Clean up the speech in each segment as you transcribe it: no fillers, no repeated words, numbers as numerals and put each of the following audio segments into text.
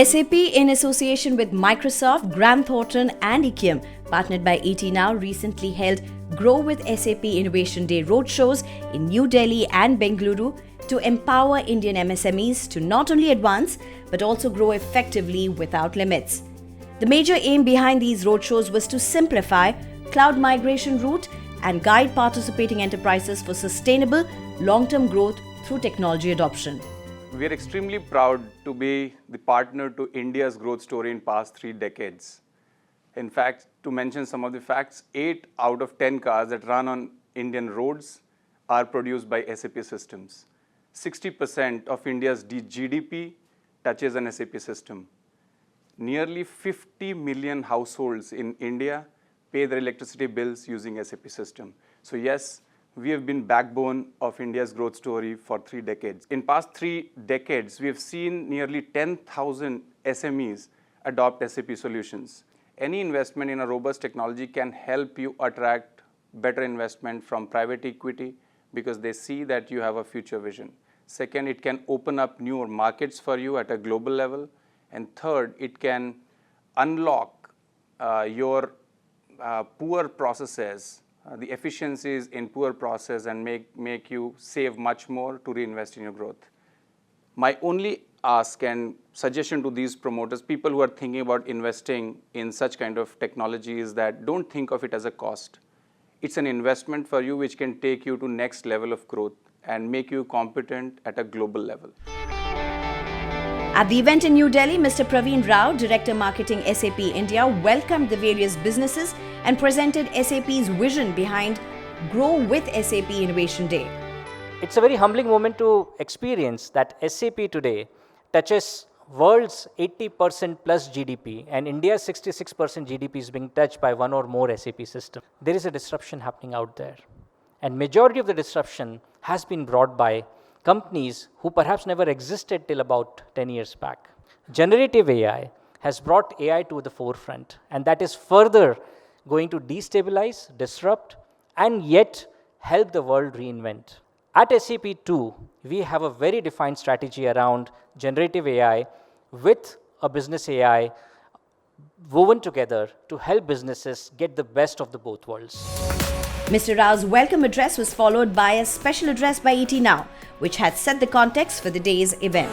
SAP, in association with Microsoft, Thornton and Ikyam, partnered by ET Now, recently held Grow with SAP Innovation Day roadshows in New Delhi and Bengaluru to empower Indian MSMEs to not only advance but also grow effectively without limits. The major aim behind these roadshows was to simplify cloud migration route and guide participating enterprises for sustainable long-term growth through technology adoption. We are extremely proud to be the partner to India's growth story in past 3 decades. In fact, to mention some of the facts, 8 out of 10 cars that run on Indian roads are produced by SAP systems. 60% of India's GDP touches an SAP system. Nearly 50 million households in India pay their electricity bills using SAP system. So yes, we have been backbone of India's growth story for 3 decades. In past 3 decades, we have seen nearly 10,000 SMEs adopt SAP solutions. Any investment in a robust technology can help you attract better investment from private equity because they see that you have a future vision. Second, it can open up newer markets for you at a global level. And third, it can unlock your poor processes, the efficiencies in poor process, and make you save much more to reinvest in your growth. My only ask and suggestion to these promoters, people who are thinking about investing in such kind of technology, is that don't think of it as a cost. It's an investment for you which can take you to next level of growth and make you competent at a global level. At the event in New Delhi, Mr. Praveen Rao, Director Marketing SAP India, welcomed the various businesses and presented SAP's vision behind Grow with SAP Innovation Day. It's a very humbling moment to experience that SAP today touches world's 80% plus GDP and India's 66% GDP is being touched by one or more SAP systems. There is a disruption happening out there. And majority of the disruption has been brought by companies who perhaps never existed till about 10 years back. Generative AI has brought AI to the forefront, and that is further going to destabilize, disrupt, and yet help the world reinvent. At SAP too, we have a very defined strategy around generative AI with a business AI woven together to help businesses get the best of the both worlds. Mr. Rao's welcome address was followed by a special address by ET Now, which had set the context for the day's event.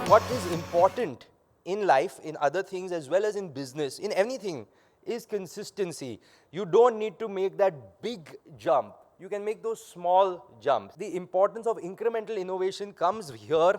What is important in life, in other things as well as in business, in anything, is consistency. You don't need to make that big jump. You can make those small jumps. The importance of incremental innovation comes here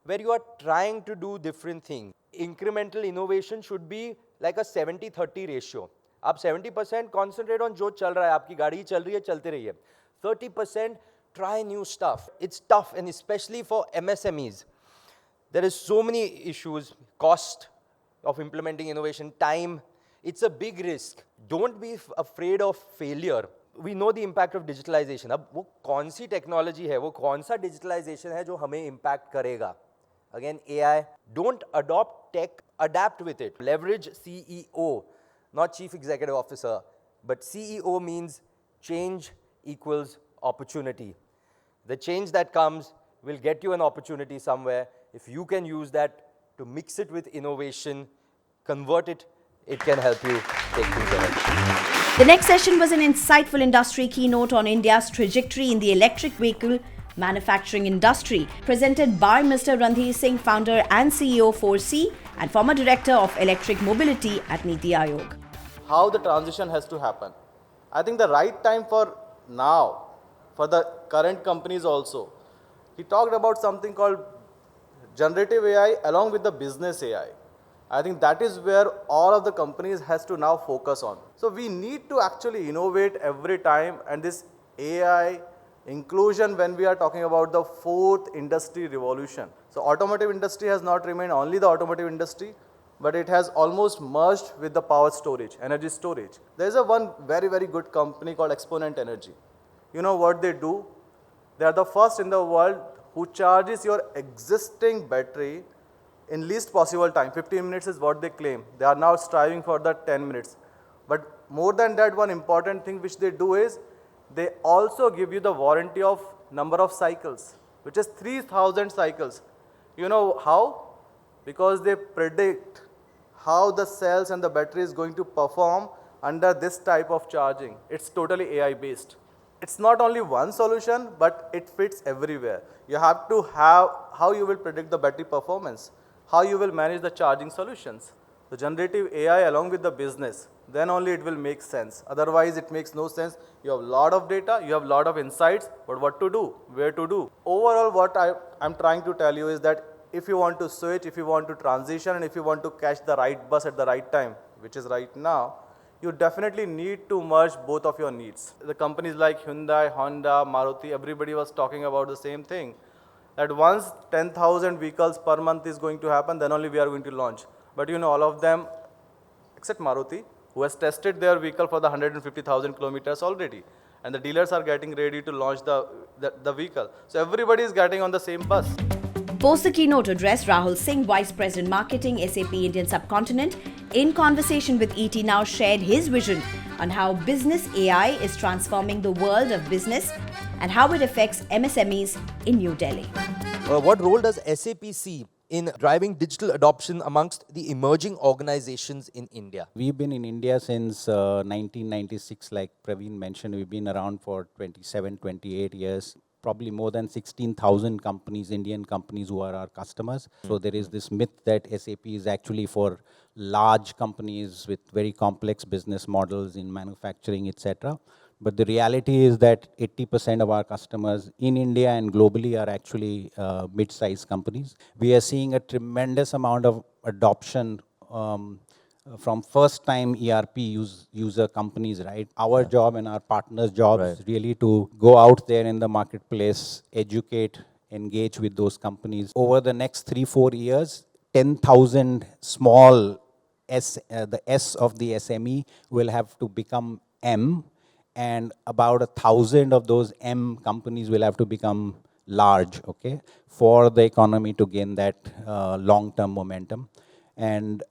where you are trying to do different things. Incremental innovation should be like a 70-30 ratio. आप 70% concentrate on जो चल रहा है, आपकी गाड़ी चल रही है, चलते रहिए. 30% try new stuff. It's tough, and especially for MSMEs. There is so many issues, cost of implementing innovation, time. It's a big risk. Don't be afraid of failure. We know the impact of digitalization. अब वो कौन सी technology है, वो कौन सा digitalization है जो हमें impact करेगा? Again, AI. Don't adopt tech, adapt with it. Leverage CEO. Not Chief Executive Officer, but CEO means change equals opportunity. The change that comes will get you an opportunity somewhere. If you can use that to mix it with innovation, convert it, it can help you take things ahead. The next session was an insightful industry keynote on India's trajectory in the electric vehicle manufacturing industry, presented by Mr. Randhir Singh, founder and CEO 4C and former director of electric mobility at Niti Aayog. How the transition has to happen. I think the right time for now, for the current companies also, he talked about something called generative AI along with the business AI. I think that is where all of the companies has to now focus on. So we need to actually innovate every time, and this AI inclusion when we are talking about the 4th industry revolution. So automotive industry has not remained only the automotive industry, but it has almost merged with the power storage, energy storage. There is one very, very good company called Exponent Energy. You know what they do? They are the first in the world who charges your existing battery in least possible time. 15 minutes is what they claim. They are now striving for the 10 minutes. But more than that, one important thing which they do is they also give you the warranty of number of cycles, which is 3,000 cycles. You know how? because they predict how the cells and the battery is going to perform under this type of charging. It's totally AI based. It's not only one solution, but it fits everywhere. You have to have how you will predict the battery performance, how you will manage the charging solutions. The generative AI along with the business, then only it will make sense. Otherwise, it makes no sense. You have a lot of data, you have a lot of insights, but what to do, where to do. Overall, what I'm trying to tell you is that if you want to switch, if you want to transition, and if you want to catch the right bus at the right time, which is right now, you definitely need to merge both of your needs. The companies like Hyundai, Honda, Maruti, everybody was talking about the same thing. That once 10,000 vehicles per month is going to happen, then only we are going to launch. But you know, all of them, except Maruti, who has tested their vehicle for the 150,000 kilometers already. And the dealers are getting ready to launch the vehicle. So everybody is getting on the same bus. Post the keynote address, Rahul Singh, Vice President Marketing, SAP Indian Subcontinent, in conversation with ET Now, shared his vision on how business AI is transforming the world of business and how it affects MSMEs in New Delhi. What role does SAP see in driving digital adoption amongst the emerging organizations in India? We've been in India since 1996, like Praveen mentioned. We've been around for 27, 28 years. Probably more than 16,000 companies, Indian companies who are our customers. So there is this myth that SAP is actually for large companies with very complex business models in manufacturing, etc. But the reality is that 80% of our customers in India and globally are actually mid-sized companies. We are seeing a tremendous amount of adoption from first-time ERP user companies, right? Our job and our partners' job is really to go out there in the marketplace, educate, engage with those companies. Over the next 3-4 years, 10,000 small the S of the SME will have to become M, and about 1,000 of those M companies will have to become large, okay, for the economy to gain that long-term momentum. And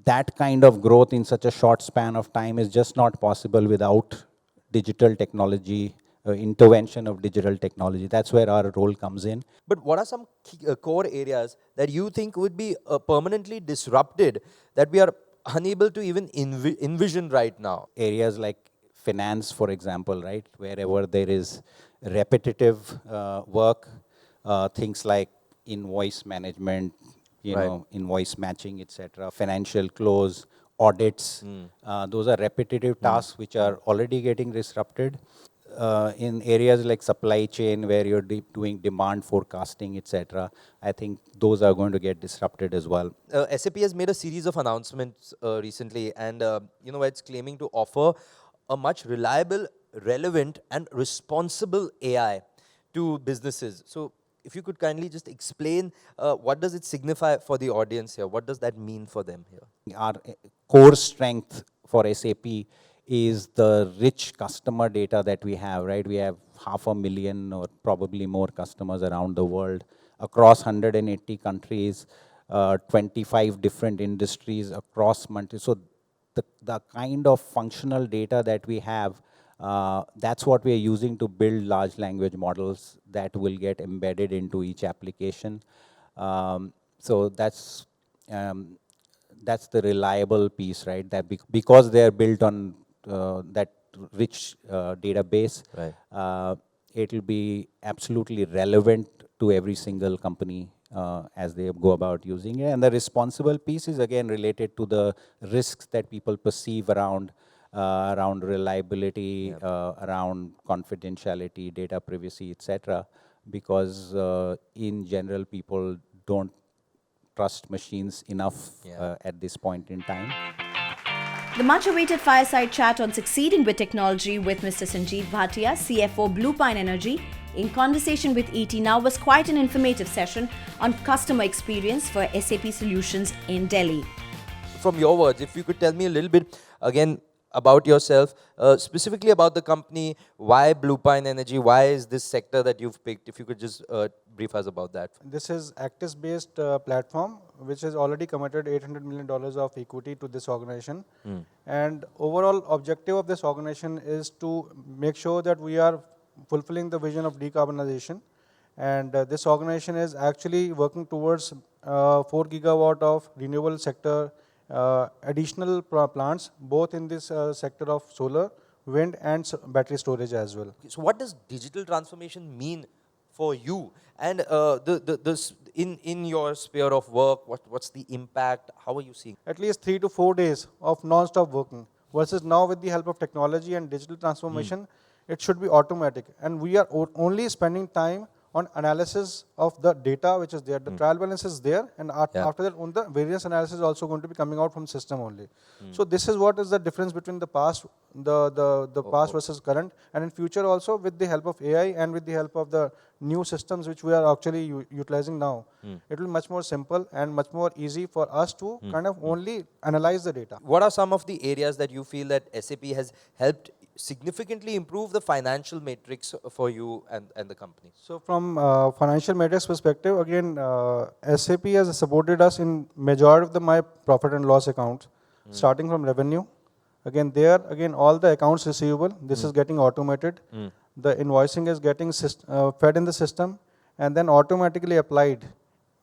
that kind of growth in such a short span of time is just not possible without digital technology, intervention of digital technology. That's where our role comes in. But what are some key, core areas that you think would be permanently disrupted that we are unable to even envision right now? Areas like finance, for example, right? Wherever there is repetitive work, things like invoice management, invoice matching, etc., financial close, audits. Those are repetitive tasks which are already getting disrupted. In areas like supply chain, where you're doing demand forecasting, etc., I think those are going to get disrupted as well. SAP has made a series of announcements recently, and it's claiming to offer a much reliable, relevant, and responsible AI to businesses. So if you could kindly just explain what does it signify for the audience here? What does that mean for them here? Our core strength for SAP is the rich customer data that we have, right? We have 500,000 or probably more customers around the world, across 180 countries, 25 different industries across multi. So the kind of functional data that we have, that's what we are using to build large language models that will get embedded into each application. So that's the reliable piece, right? That because they are built on that rich database, it will be absolutely relevant to every single company as they go about using it. And the responsible piece is again related to the risks that people perceive around reliability, around confidentiality, data privacy, etc. Because in general, people don't trust machines enough at this point in time. The much-awaited fireside chat on succeeding with technology with Mr. Sanjeev Bhatia, CFO Blue Pine Energy, in conversation with ET Now, was quite an informative session on customer experience for SAP solutions in Delhi. From your words, if you could tell me a little bit again about yourself, specifically about the company, why Blue Pine Energy, why is this sector that you've picked? If you could just brief us about that. This is Actis-based platform, which has already committed $800 million of equity to this organization. And overall objective of this organization is to make sure that we are fulfilling the vision of decarbonization. And this organization is actually working towards 4 gigawatt of renewable sector, additional plants, both in this sector of solar, wind and battery storage as well. So what does digital transformation mean for you? And in your sphere of work, what's the impact? How are you seeing? At least 3 to 4 days of non-stop working, versus now with the help of technology and digital transformation, it should be automatic. And we are only spending time on analysis of the data which is there. The trial balance is there, and after that, on the variance analysis is also going to be coming out from system only. So this is what is the difference between the past, the past versus current, and in future also with the help of AI and with the help of the new systems which we are actually utilizing now, it will be much more simple and much more easy for us to kind of only analyze the data. What are some of the areas that you feel that SAP has helped significantly improve the financial matrix for you and the company? So from financial metrics perspective, again, SAP has supported us in majority of my profit and loss accounts, starting from revenue. Again, all the accounts receivable, this is getting automated. The invoicing is getting fed in the system and then automatically applied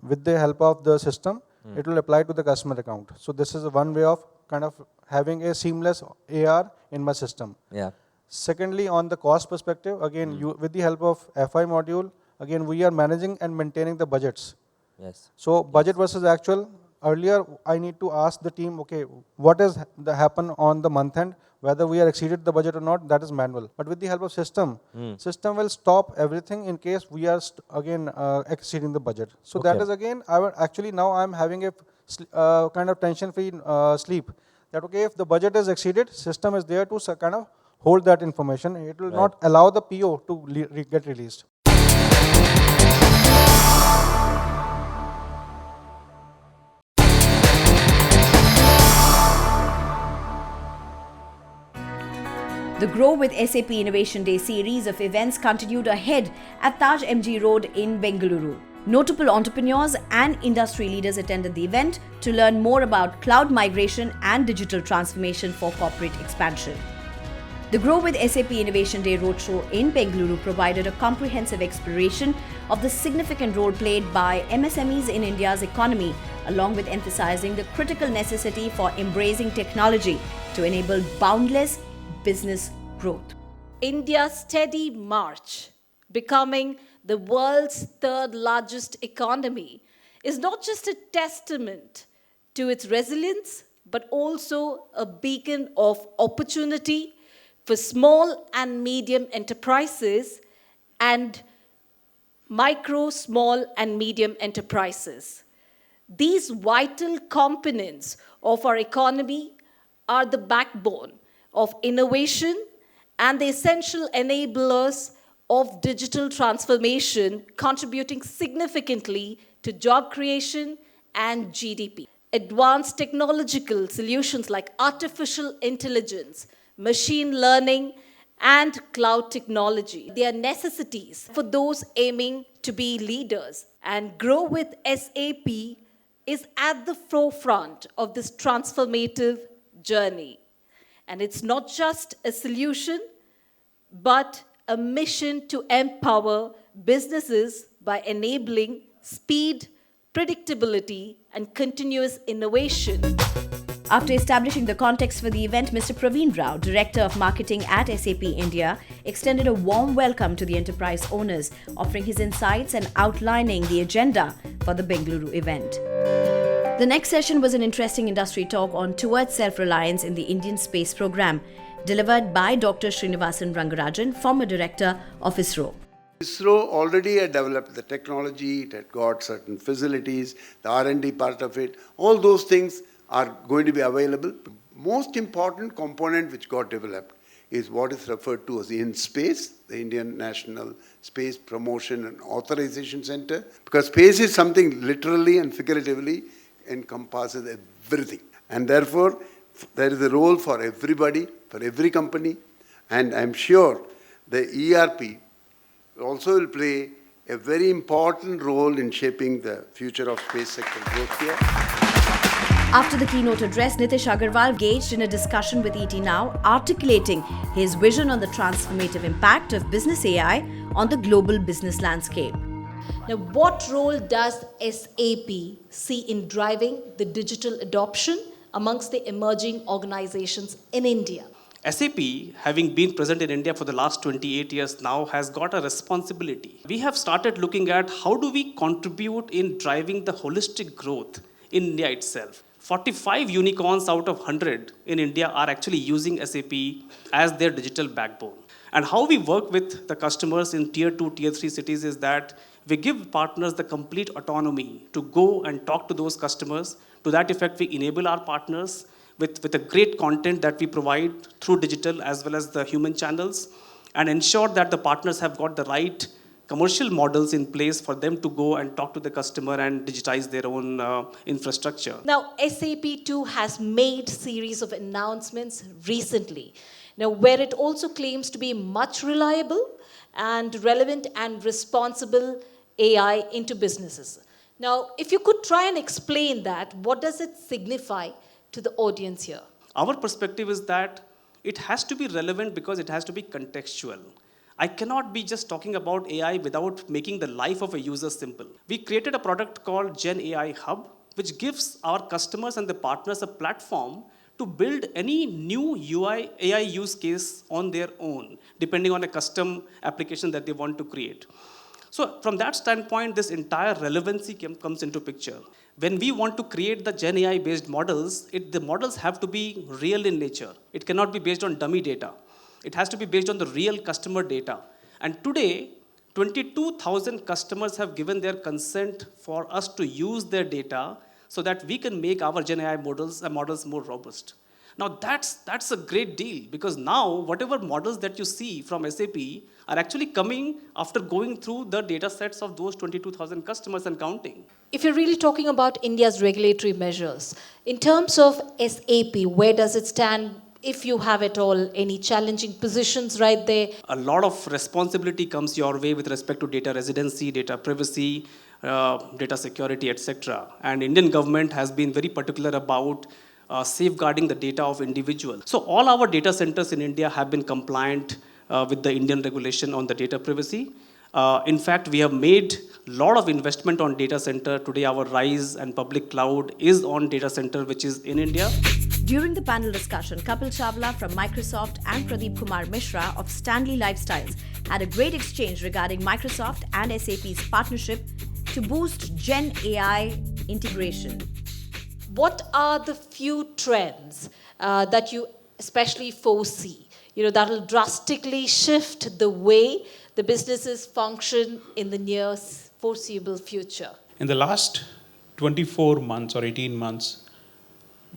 with the help of the system. It will apply to the customer account. So this is one way of kind of having a seamless AR in my system. Yeah. Secondly, on the cost perspective, again, with the help of FI module, again, we are managing and maintaining the budgets. Yes. So budget versus actual, earlier I need to ask the team, okay, what has happened on the month end, whether we are exceeded the budget or not, that is manual. But with the help of system, system will stop everything in case we are exceeding the budget. So that is again, now I'm having a kind of tension-free sleep. That okay, if the budget is exceeded, system is there to kind of hold that information. It will not allow the PO to get released. The Grow with SAP Innovation Day series of events continued ahead at Taj MG Road in Bengaluru. Notable entrepreneurs and industry leaders attended the event to learn more about cloud migration and digital transformation for corporate expansion. The Grow with SAP Innovation Day roadshow in Bengaluru provided a comprehensive exploration of the significant role played by MSMEs in India's economy, along with emphasizing the critical necessity for embracing technology to enable boundless business growth. India's steady march, becoming the world's third largest economy, is not just a testament to its resilience, but also a beacon of opportunity for small and medium enterprises and micro, small and medium enterprises. These vital components of our economy are the backbone of innovation and the essential enablers of digital transformation, contributing significantly to job creation and GDP. Advanced technological solutions like artificial intelligence, machine learning, and cloud technology, they are necessities for those aiming to be leaders. And Grow with SAP is at the forefront of this transformative journey. And it's not just a solution, but a mission to empower businesses by enabling speed, predictability, and continuous innovation. After establishing the context for the event, Mr. Praveen Rao, Director of Marketing at SAP India, extended a warm welcome to the enterprise owners, offering his insights and outlining the agenda for the Bengaluru event. The next session was an interesting industry talk on towards self-reliance in the Indian space program, delivered by Dr. Srinivasan Rangarajan, former director of ISRO. ISRO already had developed the technology, it had got certain facilities, the R&D part of it, all those things are going to be available. Most important component which got developed is what is referred to as InSpace, the Indian National Space Promotion and Authorization Center, because space is something literally and figuratively encompasses everything. And therefore, there is a role for everybody, for every company, and I'm sure the ERP also will play a very important role in shaping the future of space sector growth here. After the keynote address, Nitish Agarwal engaged in a discussion with ET Now, articulating his vision on the transformative impact of business AI on the global business landscape. Now, what role does SAP see in driving the digital adoption amongst the emerging organizations in India? SAP, having been present in India for the last 28 years now, has got a responsibility. We have started looking at how do we contribute in driving the holistic growth in India itself. 45 unicorns out of 100 in India are actually using SAP as their digital backbone. And how we work with the customers in tier 2, tier 3 cities is that we give partners the complete autonomy to go and talk to those customers. To that effect, we enable our partners with a great content that we provide through digital as well as the human channels, and ensure that the partners have got the right commercial models in place for them to go and talk to the customer and digitize their own infrastructure. Now, SAP too has made series of announcements recently, now where it also claims to be much reliable and relevant and responsible AI into businesses. Now, if you could try and explain that, what does it signify to the audience here? Our perspective is that it has to be relevant because it has to be contextual. I cannot be just talking about AI without making the life of a user simple. We created a product called Gen AI Hub, which gives our customers and the partners a platform to build any new UI AI use case on their own, depending on a custom application that they want to create. So from that standpoint, this entire relevancy comes into picture. When we want to create the Gen AI based models, the models have to be real in nature. It cannot be based on dummy data. It has to be based on the real customer data. And today, 22,000 customers have given their consent for us to use their data so that we can make our Gen AI models more robust. Now that's a great deal, because now whatever models that you see from SAP are actually coming after going through the data sets of those 22,000 customers and counting. If you're really talking about India's regulatory measures, in terms of SAP, where does it stand? If you have at all any challenging positions right there? A lot of responsibility comes your way with respect to data residency, data privacy, data security, etc. And Indian government has been very particular about safeguarding the data of individuals. So all our data centers in India have been compliant with the Indian regulation on the data privacy. In fact, we have made a lot of investment on data center. Today, our RISE and public cloud is on data center, which is in India. During the panel discussion, Kapil Chawla from Microsoft and Pradeep Kumar Mishra of Stanley Lifestyles had a great exchange regarding Microsoft and SAP's partnership to boost Gen AI integration. What are the few trends that you especially foresee, that will drastically shift the way the businesses function in the near foreseeable future? In the last 24 months or 18 months,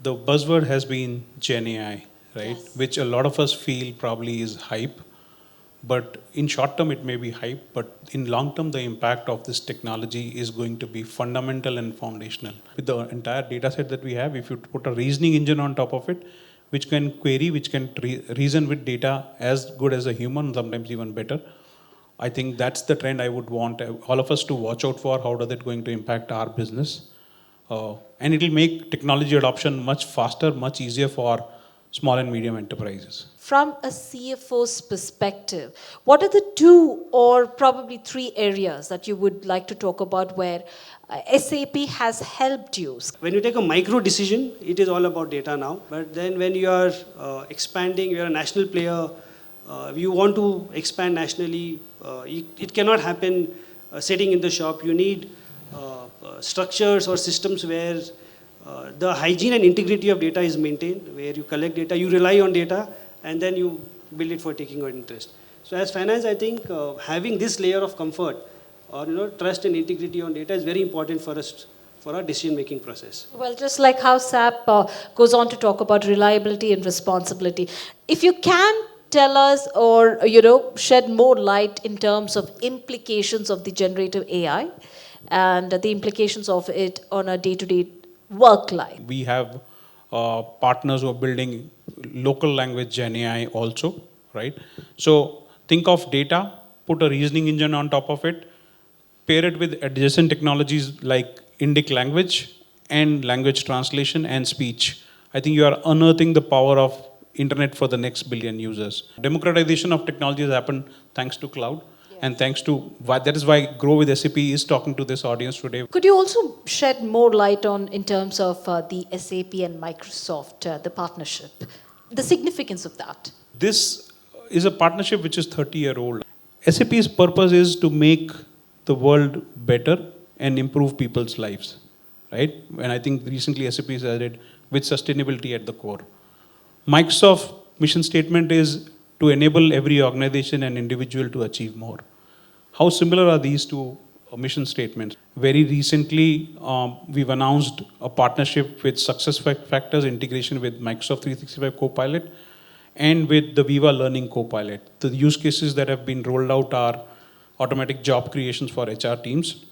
the buzzword has been Gen AI, right? Yes. Which a lot of us feel probably is hype. But in short term, it may be hype, but in long term, the impact of this technology is going to be fundamental and foundational. With the entire data set that we have, if you put a reasoning engine on top of it, which can query, which can reason with data as good as a human, sometimes even better, I think that's the trend I would want all of us to watch out for. How does it going to impact our business? And it will make technology adoption much faster, much easier for small and medium enterprises. From a CFO's perspective, what are the 2 or probably 3 areas that you would like to talk about where SAP has helped you? When you take a micro decision, it is all about data now. But then when you are expanding, you are a national player, you want to expand nationally, it cannot happen sitting in the shop. You need structures or systems where the hygiene and integrity of data is maintained, where you collect data, you rely on data, and then you build it for taking your interest. So as finance, I think having this layer of comfort or trust and integrity on data is very important for us, for our decision-making process. Well, just like how SAP goes on to talk about reliability and responsibility, if you can tell us or shed more light in terms of implications of the generative AI and the implications of it on a day-to-day work life. We have partners who are building local language Gen AI also, right? So think of data, put a reasoning engine on top of it, pair it with adjacent technologies like Indic language and language translation and speech. I think you are unearthing the power of internet for the next billion users. Democratization of technology has happened thanks to cloud. Yes. And thanks to that is why Grow with SAP is talking to this audience today. Could you also shed more light on, in terms of the SAP and Microsoft, the partnership, the significance of that? This is a partnership which is 30-year-old. SAP's purpose is to make the world better and improve people's lives, right? And I think recently SAP has added with sustainability at the core. Microsoft mission statement is to enable every organization and individual to achieve more. How similar are these two mission statements? Very recently, we've announced a partnership with SuccessFactors integration with Microsoft 365 Copilot and with the Viva Learning Copilot. The use cases that have been rolled out are automatic job creations for HR teams,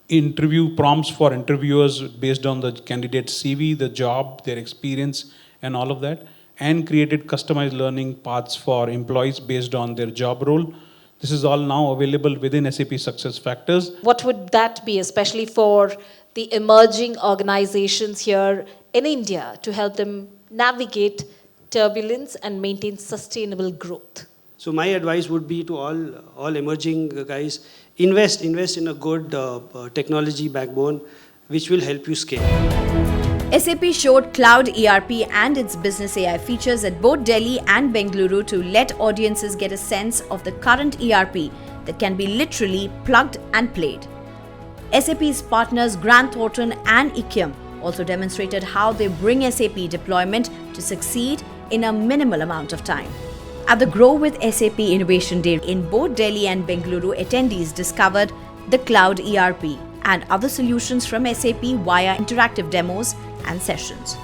interview prompts for interviewers based on the candidate's CV, the job, their experience, and all of that, and created customized learning paths for employees based on their job role. This is all now available within SAP SuccessFactors. What would that be, especially for the emerging organizations here in India, to help them navigate turbulence and maintain sustainable growth? So my advice would be to all emerging guys, invest in a good technology backbone which will help you scale. SAP showed Cloud ERP and its business AI features at both Delhi and Bengaluru to let audiences get a sense of the current ERP that can be literally plugged and played. SAP's partners Thornton and Ikyam also demonstrated how they bring SAP deployment to succeed in a minimal amount of time. At the Grow with SAP Innovation Day in both Delhi and Bengaluru, attendees discovered the Cloud ERP and other solutions from SAP via interactive demos and sessions.